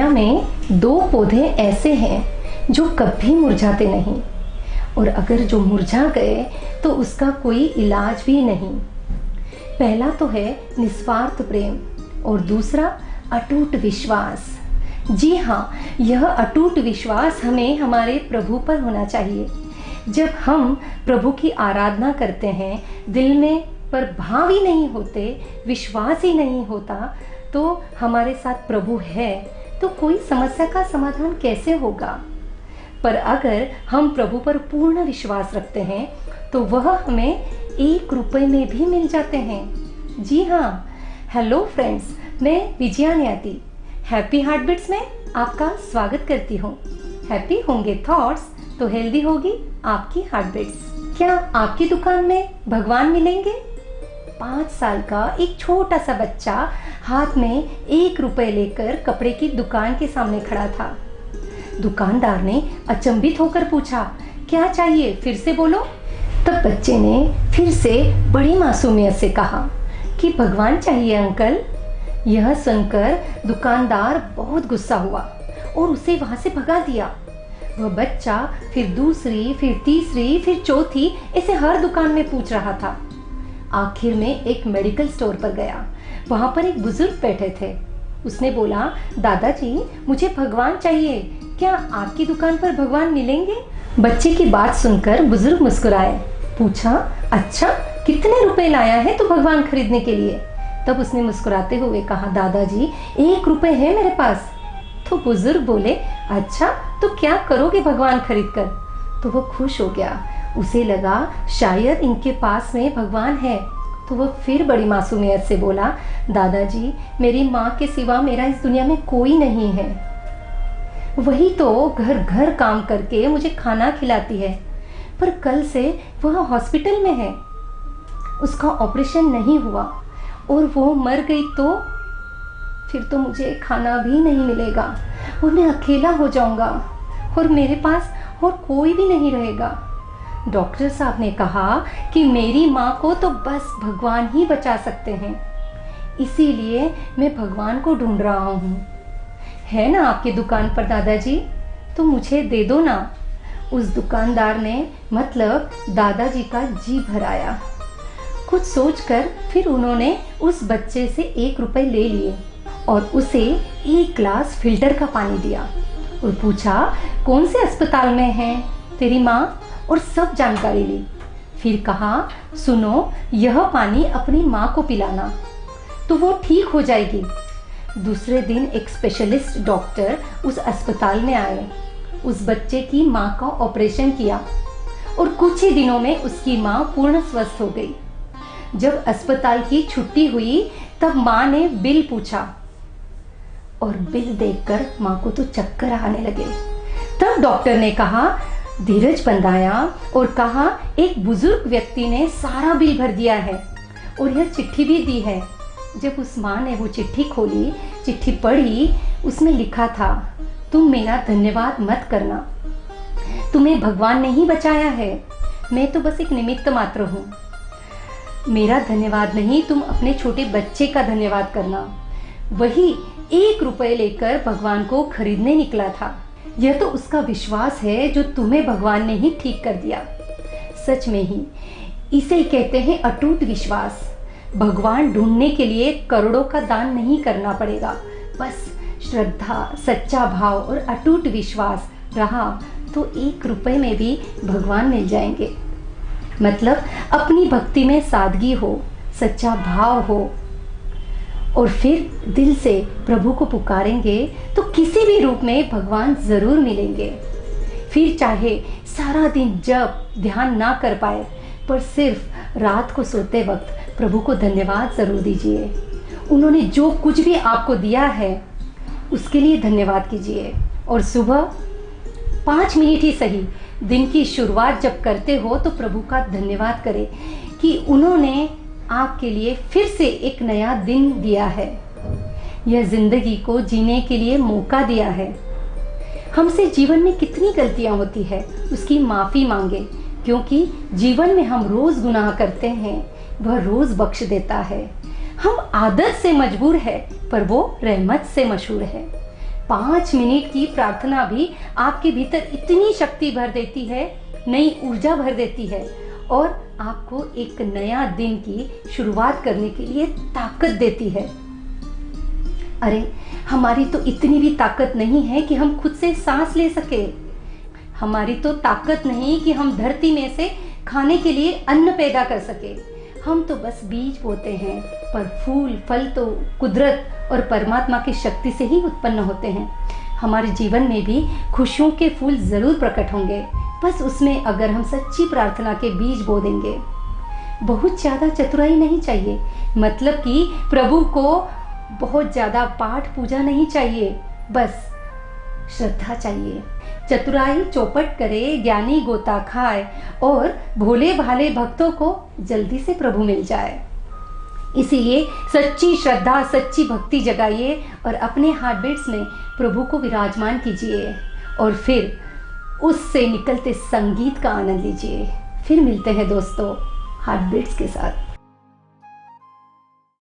दुनिया में दो पौधे ऐसे हैं जो कभी मुरझाते नहीं, और अगर जो मुरझा गए तो उसका कोई इलाज भी नहीं। पहला तो है निस्वार्थ प्रेम और दूसरा अटूट विश्वास। जी हाँ, यह अटूट विश्वास हमें हमारे प्रभु पर होना चाहिए। जब हम प्रभु की आराधना करते हैं, दिल में पर भाव ही नहीं होते, विश्वास ही नहीं होता, तो हमारे साथ प्रभु है तो कोई समस्या का समाधान कैसे होगा। पर अगर हम प्रभु पर पूर्ण विश्वास रखते हैं तो वह हमें 1 रुपए में भी मिल जाते हैं। जी हाँ, हेलो फ्रेंड्स, मैं विजया न्याती हैप्पी हार्टबीट्स में आपका स्वागत करती हूँ। हैप्पी होंगे थॉट्स तो हेल्दी होगी आपकी हार्टबीट्स। क्या आपकी दुकान में भगवान मिलेंगे? 5 साल का एक छोटा सा बच्चा हाथ में 1 रुपए लेकर कपड़े की दुकान के सामने खड़ा था। दुकानदार ने अचंभित होकर पूछा, क्या चाहिए, फिर से बोलो। तब बच्चे ने फिर से बड़ी मासूमियत से कहा कि भगवान चाहिए अंकल। यह सुनकर दुकानदार बहुत गुस्सा हुआ और उसे वहां से भगा दिया। वह बच्चा फिर दूसरी, फिर तीसरी, फिर चौथी, ऐसे हर दुकान में पूछ रहा था। आखिर में एक मेडिकल स्टोर पर गया। वहां पर एक बुजुर्ग बैठे थे। उसने बोला, दादाजी मुझे भगवान चाहिए, क्या आपकी दुकान पर भगवान मिलेंगे? बच्चे की बात सुनकर बुजुर्ग मुस्कुराए। पूछा, अच्छा कितने रुपए लाया है तू भगवान खरीदने के लिए? तब उसने मुस्कुराते हुए कहा, दादाजी 1 रुपए है मेरे पास। तो बुजुर्ग बोले, अच्छा तो क्या करोगे भगवान खरीद कर? तो वो खुश हो गया। उसे लगा शायद इनके पास में भगवान है। तो वह फिर बड़ी मासूमियत से बोला, दादाजी मेरी माँ के सिवा मेरा इस दुनिया में कोई नहीं है। वही तो घर घर काम करके मुझे खाना खिलाती है, पर कल से वह हॉस्पिटल में है। उसका ऑपरेशन नहीं हुआ और वो मर गई तो फिर तो मुझे खाना भी नहीं मिलेगा और मैं अकेला हो जाऊंगा और मेरे पास और कोई भी नहीं रहेगा। डॉक्टर साहब ने कहा कि मेरी माँ को तो बस भगवान ही बचा सकते हैं, इसीलिए मैं भगवान को ढूंढ रहा हूँ। है ना आपकी दुकान पर दादाजी? तो मुझे दे दो ना। उस दुकानदार ने मतलब दादाजी का जी भराया। कुछ सोचकर फिर उन्होंने उस बच्चे से 1 रुपए ले लिए और उसे 1 गिलास फिल्टर का पानी दिया और पूछा, कौन से अस्पताल में है तेरी माँ, और सब जानकारी ली। फिर कहा, सुनो यह पानी अपनी माँ को पिलाना तो वो ठीक हो जाएगी। दूसरे दिन एक स्पेशलिस्ट डॉक्टर उस अस्पताल में आए। उस बच्चे की माँ का ऑपरेशन किया और कुछ ही दिनों में उसकी माँ पूर्ण स्वस्थ हो गई। जब अस्पताल की छुट्टी हुई तब माँ ने बिल पूछा और बिल देखकर माँ को तो चक्कर आने लगे। तब डॉक्टर ने कहा, धीरज बंधाया और कहा, एक बुजुर्ग व्यक्ति ने सारा बिल भर दिया है और यह चिट्ठी भी दी है। जब उस माँ ने वो चिट्ठी खोली, चिट्ठी पढ़ी, उसमें लिखा था, तुम मेरा धन्यवाद मत करना, तुम्हें भगवान ने ही बचाया है, मैं तो बस एक निमित्त मात्र हूँ। मेरा धन्यवाद नहीं, तुम अपने छोटे बच्चे का धन्यवाद करना। वही 1 रुपए लेकर भगवान को खरीदने निकला था। यह तो उसका विश्वास है जो तुम्हें भगवान ने ही ठीक कर दिया। सच में ही इसे कहते हैं अटूट विश्वास। भगवान ढूंढने के लिए करोड़ों का दान नहीं करना पड़ेगा, बस श्रद्धा, सच्चा भाव और अटूट विश्वास रहा तो 1 रुपए में भी भगवान मिल जाएंगे। मतलब अपनी भक्ति में सादगी हो, सच्चा भाव हो और फिर दिल से प्रभु को पुकारेंगे तो किसी भी रूप में भगवान जरूर मिलेंगे। फिर चाहे सारा दिन जप ध्यान ना कर पाए, पर सिर्फ रात को सोते वक्त प्रभु को धन्यवाद जरूर दीजिए। उन्होंने जो कुछ भी आपको दिया है उसके लिए धन्यवाद कीजिए। और सुबह 5 मिनट ही सही, दिन की शुरुआत जब करते हो तो प्रभु का धन्यवाद करें कि उन्होंने आपके लिए फिर से एक नया दिन दिया है, यह जिंदगी को जीने के लिए मौका दिया है। हमसे जीवन में कितनी गलतियां होती है, उसकी माफ़ी मांगे, क्योंकि जीवन में हम रोज़ गुनाह करते हैं, वह रोज़ बख्श देता है। हम आदत से मजबूर है पर वो रहमत से मशहूर है। 5 मिनट की प्रार्थना भी आपके भीतर इतनी शक्ति भर देती है, नई ऊर्जा भर देती है और आपको एक नया दिन की शुरुआत करने के लिए ताकत देती है। अरे हमारी तो इतनी भी ताकत नहीं है कि हम खुद से सांस ले सके। हमारी तो ताकत नहीं कि हम धरती में से खाने के लिए अन्न पैदा कर सके। हम तो बस बीज बोते हैं, पर फूल फल तो कुदरत और परमात्मा की शक्ति से ही उत्पन्न होते हैं। हमारे जीवन में भी खुशियों के फूल जरूर प्रकट होंगे, बस उसमें अगर हम सच्ची प्रार्थना के बीज बो देंगे। बहुत ज़्यादा चतुराई नहीं चाहिए, मतलब कि प्रभु को बहुत ज़्यादा पाठ पूजा नहीं चाहिए, बस श्रद्धा चाहिए। चतुराई चौपट करे, ज्ञानी गोता खाए और भोले भाले भक्तों को जल्दी से प्रभु मिल जाए। इसीलिए सच्ची श्रद्धा, सच्ची भक्ति जगाइए और अपने हार्ट बीट्स में प्रभु को विराजमान कीजिए और फिर उससे निकलते संगीत का आनंद लीजिए। फिर मिलते हैं दोस्तों हार्ट बीट्स के साथ।